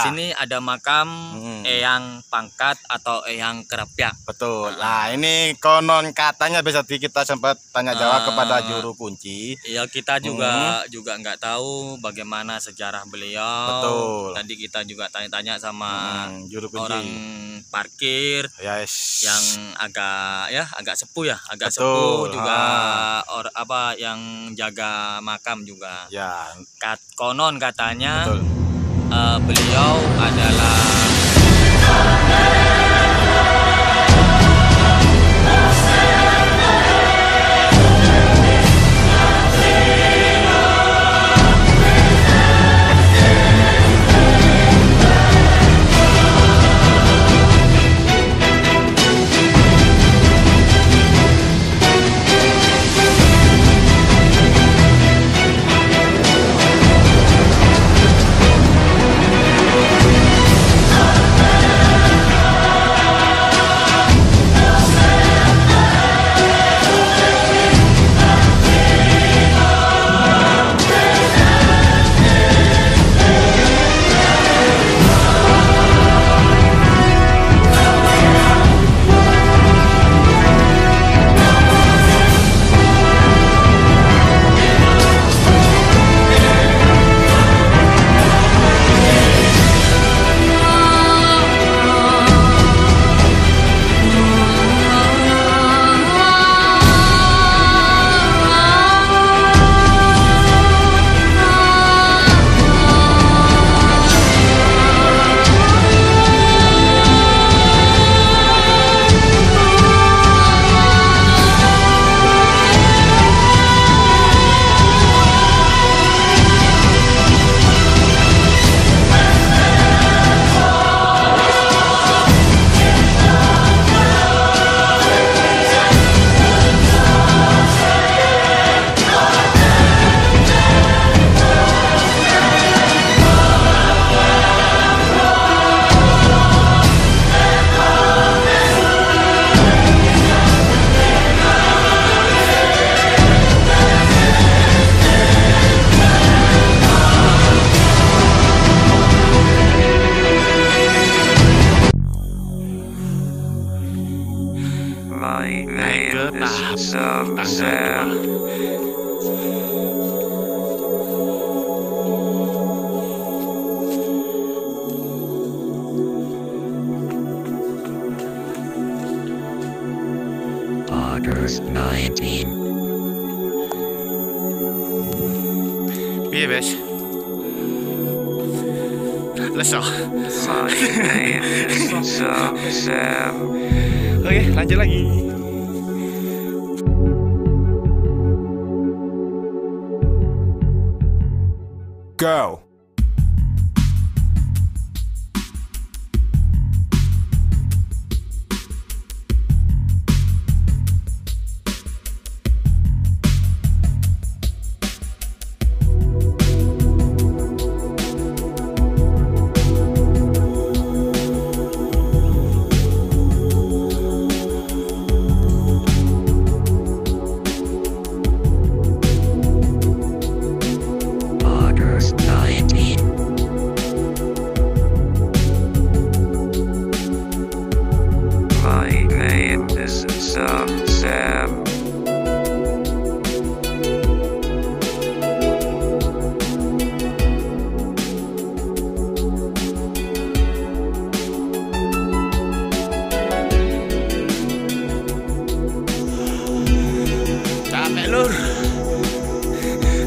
sini ada makam Eyang Pangkat atau Eyang Krapyak. Betul. Nah, ini konon katanya bisa kita sempat tanya jawab kepada juru kunci. Iya, kita juga nggak tahu bagaimana sejarah beliau. Betul. Tadi kita juga tanya-tanya sama juru kunci. Orang parkir Yes. yang agak sepuh ya, Betul. sepuh juga yang jaga makam juga. Ya. Konon katanya Betul. Beliau adalah naik ke tangga. August 19. Piye, Bes? Leso. Oke, lanjut lagi. Go.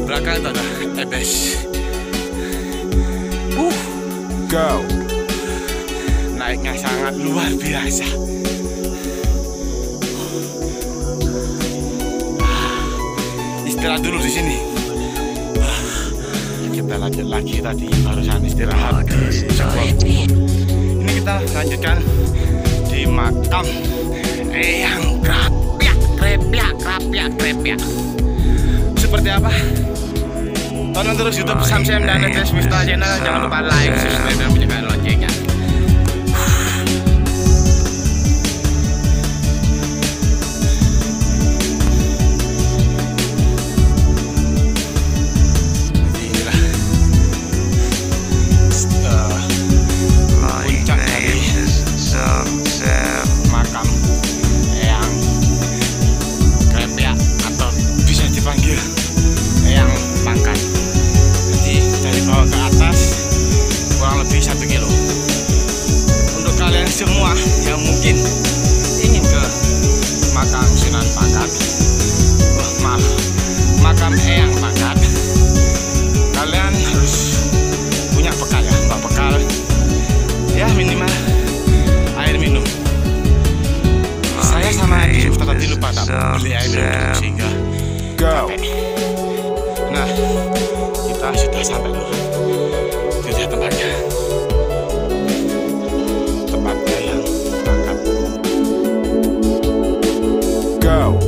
Belakang itu ada ebes. Go. Naiknya sangat luar biasa. Istirahat dulu di sini. Kita lanjut lagi, tadi barusan istirahat. Ini kita lanjutkan di makam Eyang Krapyak. Seperti apa? Tonton terus YouTube Samsem dan Netes Miftah Channel. Jangan lupa like, subscribe, dan bunyikan loncengnya. Inilah go.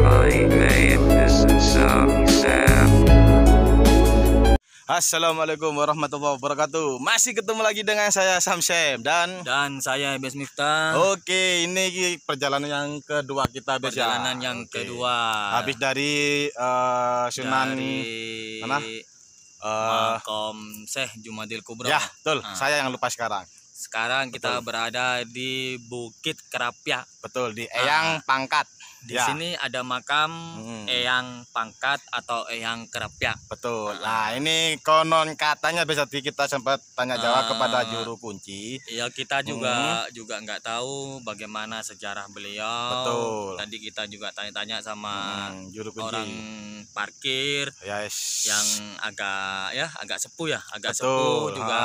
My name is Sam. Assalamualaikum warahmatullahi wabarakatuh. Masih ketemu lagi dengan saya Samsem dan saya Bes Miftah. oke, ini perjalanan yang kedua kita Bes ya. Perjalanan yang Oke. kedua. Habis dari Sunan dari mana? Makom Syekh Jumadil Kubro. Ya, betul. Ah. Saya yang lupa sekarang. Sekarang kita Betul. berada di Bukit Kerapia. Betul, di Eyang Pangkat. Di Ya. sini ada makam Eyang Pangkat atau Eyang Kerapia. Betul. Nah, ini konon katanya bisa kita sempat tanya jawab kepada juru kunci. Ya, kita juga nggak tahu bagaimana sejarah beliau. Betul. Tadi kita juga tanya-tanya sama Juru kunci. orang parkir Yes. yang agak sepuh ya, agak Betul. sepuh juga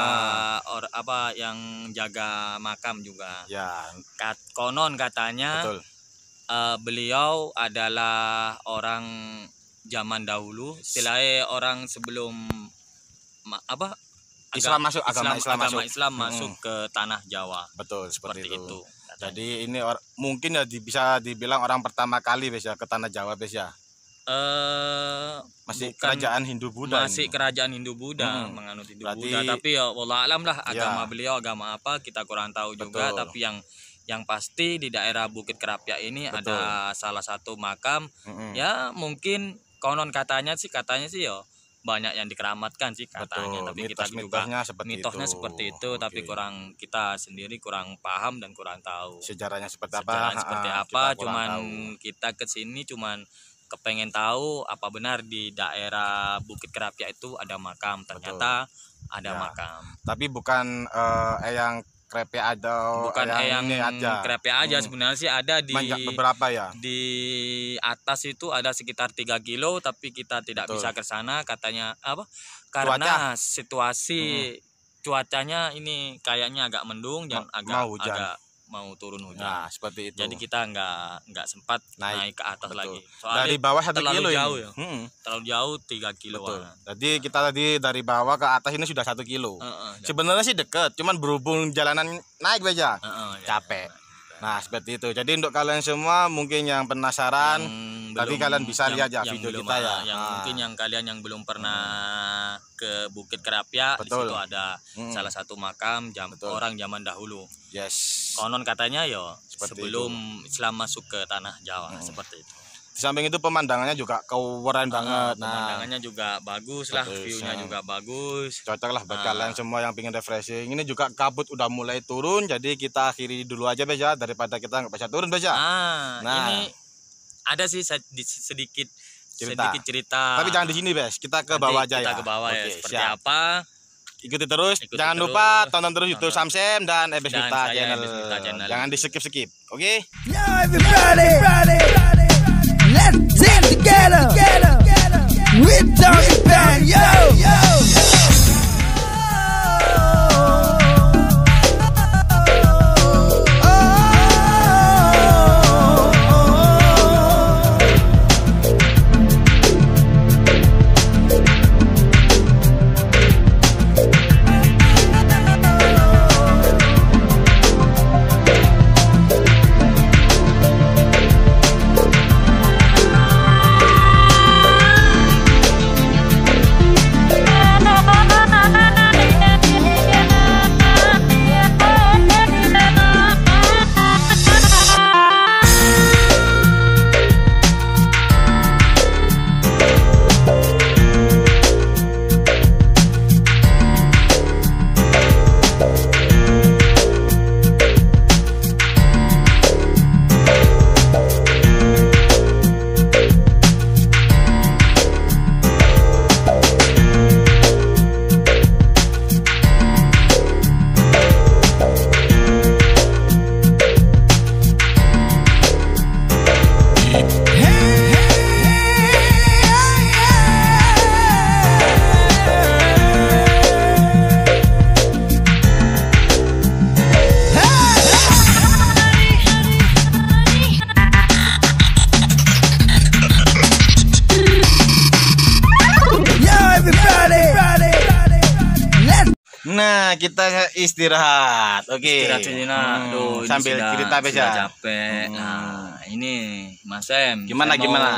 yang jaga makam juga. Ya, Konon katanya betul. beliau adalah orang zaman dahulu, istilahnya orang sebelum Islam masuk, agama Islam masuk. masuk ke tanah Jawa. Betul, seperti Seperti itu. itu. Jadi ini mungkin ya bisa dibilang orang pertama kali Bes ya ke tanah Jawa Bes ya. Masih Bukan- kerajaan Hindu Buddha. masih ini. kerajaan Hindu Buddha, menganut Hindu Berarti- Buddha, tapi ya wallah alam lah agama Ya. beliau agama apa kita kurang tahu juga. Betul. Tapi yang pasti di daerah Bukit Kerapia ini Betul. ada salah satu makam. Mm-mm. Ya mungkin konon katanya sih ya banyak yang dikeramatkan sih katanya. Betul. Tapi kita juga Mitosnya seperti mitosnya itu. seperti itu, tapi Oke. kita sendiri kurang paham dan kurang tahu Sejarahnya seperti apa? sejarah seperti Ha-ha, apa. kita kurang Cuman tahu. kita ke sini cuman kepengen tahu apa benar di daerah Bukit Kerapia itu ada makam. Ternyata ada Ya. makam. Tapi bukan Eyang Krepia atau Bukan Eyang ini aja. Kerapia aja, sebenarnya sih ada di Banyak beberapa ya. di atas itu ada sekitar 3 kilo, tapi kita tidak Betul. bisa ke sana katanya karena situasi cuacanya ini kayaknya agak mendung dan mau hujan. agak mau turun hujan. Nah, seperti itu. Jadi kita nggak sempat naik ke atas Betul. lagi. Soalnya Dari bawah 1 terlalu kilo jauh ini. ya. Mm-mm. terlalu jauh 3 kilo. Betul. Jadi kita tadi dari bawah ke atas ini sudah 1 kilo. Sebenarnya sih deket, cuman berhubung jalanan naik aja. Capek. Nah, seperti itu. Jadi untuk kalian semua mungkin yang penasaran, tadi kalian bisa lihat ya video kita ya. Yang mungkin yang kalian yang belum pernah ke Bukit Kerapia, di Betul. situ ada salah satu makam Betul. orang zaman dahulu. Yes. Konon katanya Seperti sebelum Islam masuk ke tanah Jawa, seperti itu. Di samping itu pemandangannya juga keren banget. Nah, Pemandangannya juga bagus lah, Betul, view-nya juga bagus. cocok lah buat kalian semua yang pengen refreshing. Ini juga kabut udah mulai turun, jadi kita akhiri dulu aja Bes ya, daripada kita nggak bisa turun Bes ya. Nah. Ini ada sih sedikit Cerita. cerita. Tapi jangan di sini Bes, kita ke Nanti bawah aja kita ya. ke bawah ya, Oke, seperti siap. apa. Ikuti terus, Ikuti jangan terus. lupa tonton terus YouTube Tonton. Samsem dan Ebes Dan Miftah saya channel. Ebes Miftah channel. Jangan di skip. Oke? Yo, everybody, let's dance together. We're talking about yo. kita istirahat. Oke. Istirahat sejenak. Aduh, ini sambil sudah, cerita sudah Beja. capek. Nah, ini Mas Em. Gimana, saya mau, gimana?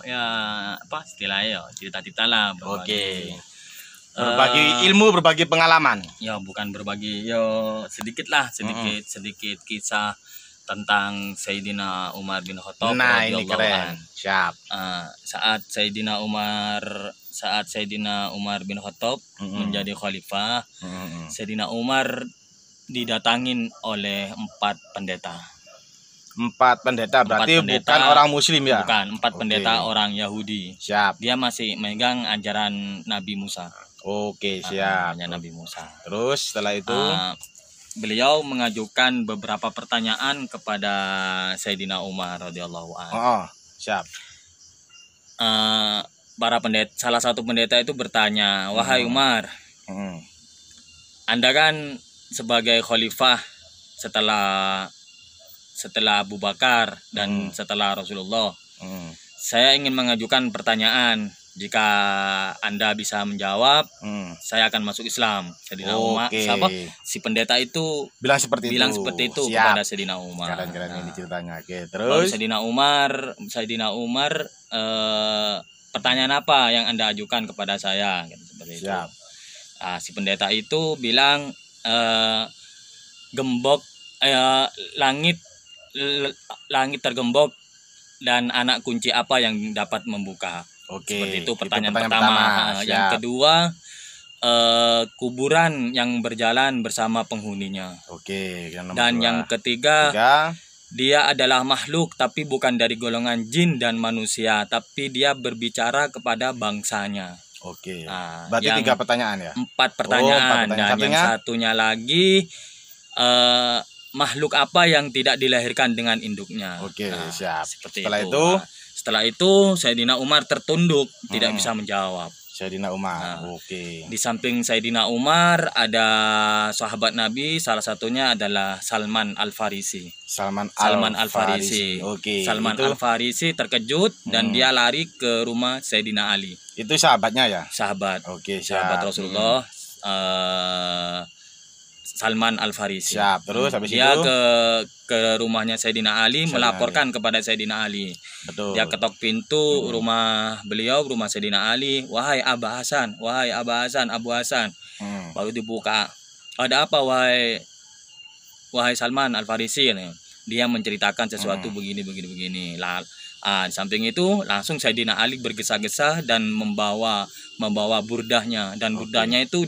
Ya, apa istilahnya ya? Cerita-cerita lah. Oke. Berbagi ilmu, berbagi pengalaman. Ya, bukan berbagi. Ya, sedikit lah, sedikit kisah tentang Sayyidina Umar bin Khattab. Nah, ini radhiyallahu keren. an. Siap. Saat Sayyidina Umar bin Khattab menjadi khalifah, Sayyidina Umar didatangin oleh 4 pendeta. 4 pendeta berarti pendeta, bukan orang muslim ya? Bukan, 4 pendeta orang Yahudi. Siap. Dia masih megang ajaran Nabi Musa. Oke, siap. Nabi Musa. Terus setelah itu beliau mengajukan beberapa pertanyaan kepada Sayyidina Umar radhiyallahu anhu. Oh, siap. Salah satu pendeta itu bertanya, "Wahai Umar, Anda kan sebagai khalifah setelah Abu Bakar dan setelah Rasulullah. Saya ingin mengajukan pertanyaan. Jika Anda bisa menjawab, saya akan masuk Islam." Sayyidina Umar, si pendeta itu bilang seperti itu Siap. kepada Sayyidina Umar. Keren-keren ini ceritanya. Oke, Lalu terus Sayyidina Umar, pertanyaan apa yang Anda ajukan kepada saya? Gitu, seperti Siap. itu. Si pendeta itu bilang, langit tergembok dan anak kunci apa yang dapat membuka? Oke. Seperti itu pertanyaan pertanyaan pertama. pertama. Yang Siap. kedua, kuburan yang berjalan bersama penghuninya. Oke, yang nomor Dan 2. yang ketiga, dia adalah makhluk tapi bukan dari golongan jin dan manusia, tapi dia berbicara kepada bangsanya. Oke. Nah, Berarti 3 pertanyaan ya? 4 pertanyaan. 4 pertanyaan. Dan Satunya? yang satunya lagi, makhluk apa yang tidak dilahirkan dengan induknya. Oke, siap. Seperti Setelah itu. itu? Setelah itu Sayyidina Umar tertunduk, tidak bisa menjawab. Sayyidina Umar. Oke. Di samping Sayyidina Umar ada sahabat Nabi, salah satunya adalah Salman Al-Farisi. Salman Al-Farisi. Oke. Salman itu, Al-Farisi terkejut dan dia lari ke rumah Sayyidina Ali. Itu sahabatnya ya? Sahabat. Oke, Sahabat siap. Rasulullah. Salman Al-Farisi. Siap. Terus habis Dia itu ke rumahnya Sayyidina Ali, melaporkan kepada Sayyidina Ali. betul. Dia ketok pintu rumah beliau, rumah Sayyidina Ali. "Wahai Aba Hasan, wahai Aba Hasan, Abu Hasan." Baru dibuka. "Ada apa wahai Salman Al-Farisi?" Dia menceritakan sesuatu begini. Di samping itu langsung Sayyidina Ali bergesa-gesa dan membawa burdahnya, dan burdahnya itu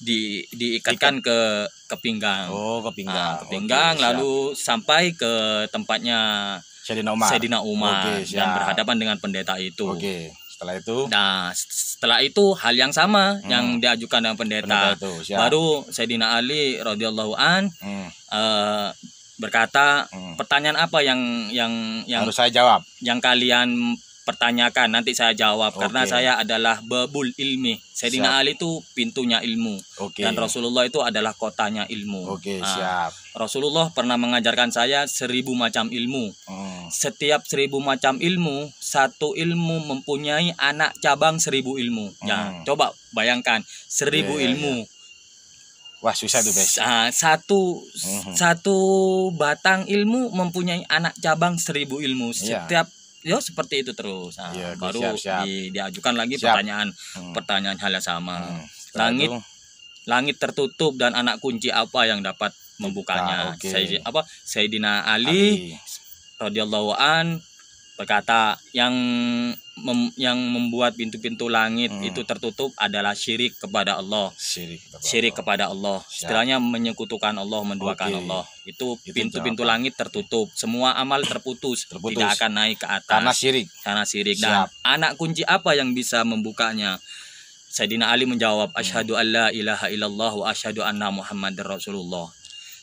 diikatkan ke pinggang. Oh, ke pinggang. Ke pinggang. Oke, lalu sampai ke tempatnya Sayyidina Umar. Oke, dan siap. berhadapan dengan pendeta itu. Oke. Setelah itu Nah, setelah itu hal yang sama yang diajukan dengan pendeta. itu, siap. Baru Sayyidina Ali radhiyallahu an berkata, "Pertanyaan apa yang harus saya jawab? yang kalian pertanyakan? Nanti saya jawab, karena Oke. saya adalah babul ilmi." Sayyidina Siap. Ali itu pintunya ilmu. Oke. Dan Rasulullah itu adalah kotanya ilmu. Oke, siap. Rasulullah pernah mengajarkan saya 1000 macam ilmu. Setiap 1000 macam ilmu, satu ilmu mempunyai anak cabang 1000 ilmu. Ya, coba bayangkan 1000 Iya, ilmu. Wah, susah tuh, Bes. Satu batang ilmu mempunyai anak cabang 1000 ilmu. Iya. Setiap seperti itu terus. Iya, Baru siap. diajukan lagi Siap. pertanyaan hal yang sama. Setelah itu, Langit tertutup dan anak kunci apa yang dapat membukanya? Oke. Sayyidina Ali radhiyallahu an berkata, yang membuat pintu-pintu langit itu tertutup adalah syirik kepada Allah. Syirik kepada Allah. Istilahnya menyekutukan Allah, menduakan Oke. Allah. Itu Itu pintu-pintu jawaban. langit tertutup. Semua amal terputus. Tidak akan naik ke atas. karena syirik. Karena syirik. Dan Siap. anak kunci apa yang bisa membukanya? Sayyidina Ali menjawab, "Asyhadu an la ilaha illallah wa asyhadu anna Muhammadar Rasulullah."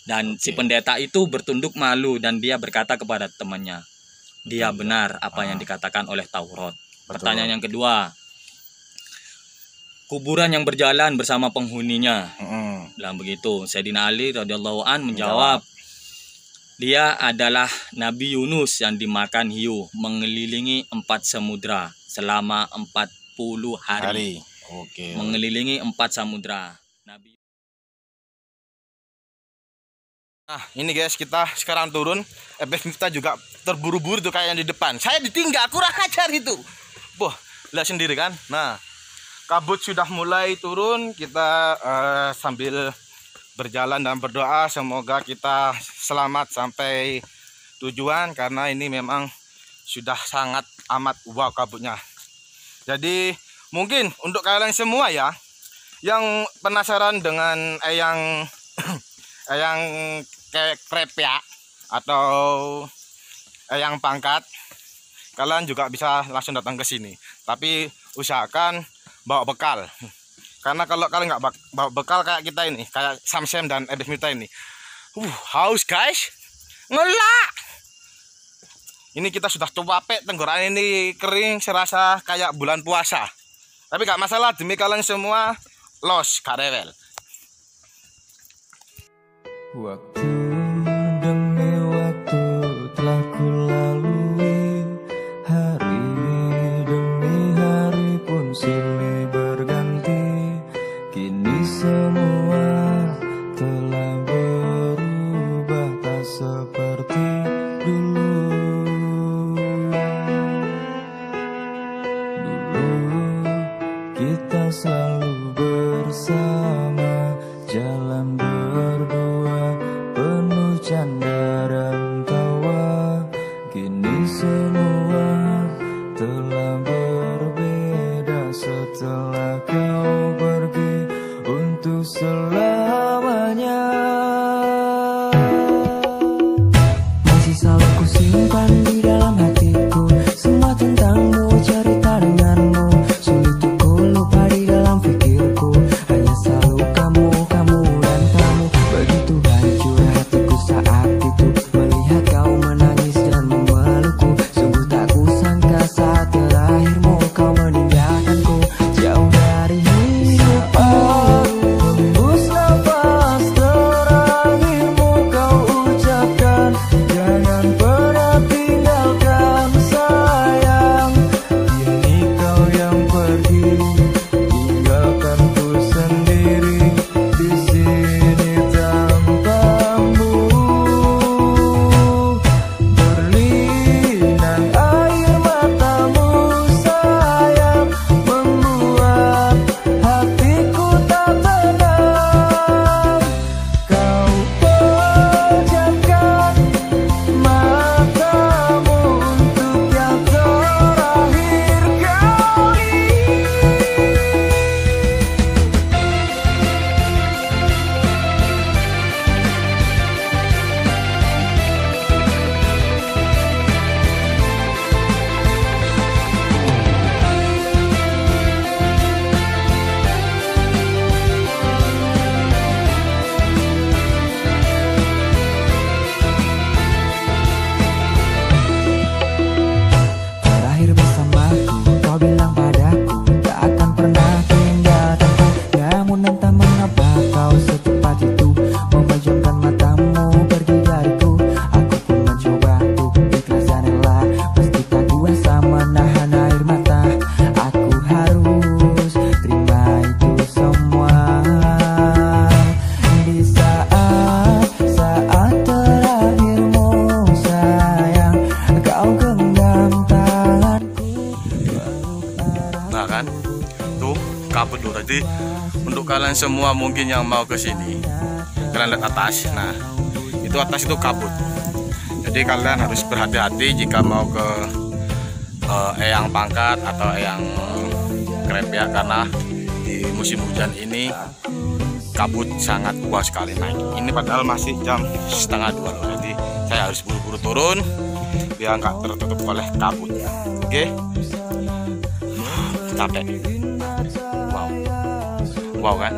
Dan si pendeta itu bertunduk malu dan dia berkata kepada temannya, dia benar apa yang dikatakan oleh Taurat. Pertanyaan yang kedua, kuburan yang berjalan bersama penghuninya. Bilang begitu. Sayyidina Ali radhiyallahu an menjawab, dia adalah Nabi Yunus yang dimakan hiu mengelilingi 4 samudra selama 40 hari. Oke. Mengelilingi 4 samudra. Nabi Nah ini guys, kita sekarang turun. Miftah juga terburu-buru tuh kayak yang di depan. Saya ditinggal, kurang ajar itu. Wah, lihat sendiri kan. Nah, kabut sudah mulai turun. Kita sambil berjalan dan berdoa semoga kita selamat sampai tujuan, karena ini memang sudah sangat amat wow kabutnya. Jadi mungkin untuk kalian semua ya yang penasaran dengan eyang eyang krepyak atau eyang pangkat, kalian juga bisa langsung datang ke sini. Tapi usahakan bawa bekal. Karena kalau kalian nggak bawa bekal kayak kita ini, kayak Samsem dan Miftah ini, haus guys, ngelak. Ini kita sudah capek, tenggorokan ini kering, serasa kayak bulan puasa. Tapi nggak masalah, demi kalian semua, los karewel. Waktu demi waktu telah kulalui, hari demi hari pun silih berganti. Kini semua telah berubah tak seperti dulu. Dulu kita selalu bersama, jalan berdua penuh canda dan tawa. Kini semua telah berbeda setelah kau pergi untuk selamanya. Masih selalu ku simpan di dalam hatiku semua tentangmu, cerita denganmu. Sulit untuk ku lupa di dalam pikirku, hanya selalu kamu dan kamu. Begitu hancur hatiku saat itu melihat kau menangis dan memelukku. Sungguh tak kusangka saat terakhirmu kau meninggalkanku jauh dari hidupku. Hembus nafas terakhirmu kau ucapkan, jangan pernah tinggalkan sayang. Kini kau yang pergi, tinggalkanku sendiri di sini tanpamu. Berlinang air matamu sayang, membuat hatiku tak tenang. Kau pejamkan matamu untuk yang terakhir kali. Terakhir bersamaku, kau bilang padaku tak akan pernah tinggalkanku. Namun entah mengapa kau secepat itu memejamkan matamu pergi dariku. Aku pun mencoba untuk ikhlas dan rela, meski tak kuasa menahan air mata. Aku harus terima itu semua. Di saat terakhirmu sayang, kau genggam tanganku. Nah kan, tuh kabut tuh. Jadi untuk kalian semua mungkin yang mau ke sini, kalian lihat atas. Nah, itu atas itu kabut. Jadi kalian harus berhati-hati jika mau ke eyang pangkat atau eyang krepyak, karena di musim hujan ini kabut sangat kuat sekali naik. Ini padahal masih jam 1:30 loh. Jadi saya harus buru-buru turun biar nggak tertutup oleh kabut. Oke. Capek. Wow kan?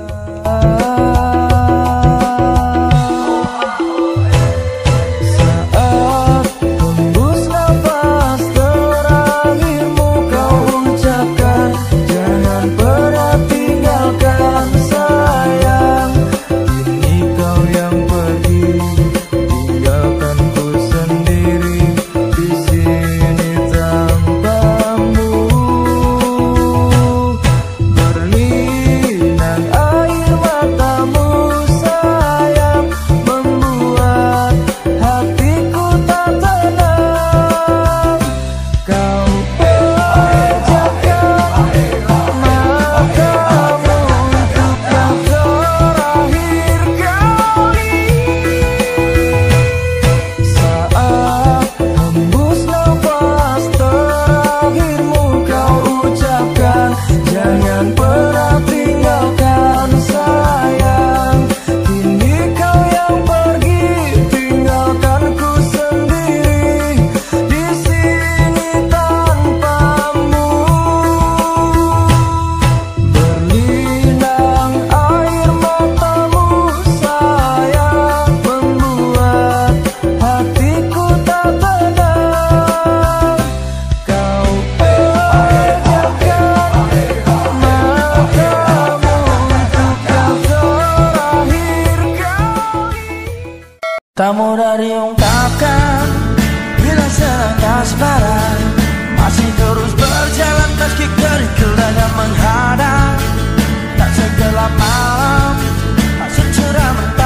Saat hembus nafas terakhirmu kau ucapkan, jangan pernah tinggalkan sayang. Kini kau yang pergi, tinggalkanku sendiri di sini tanpamu. Berlinang air matamu Tak mudah diungkapkan bila selangkah sebarang masih terus berjalan meski kerikil dan menghadang. Tak segelap malam, tak secerah mentari.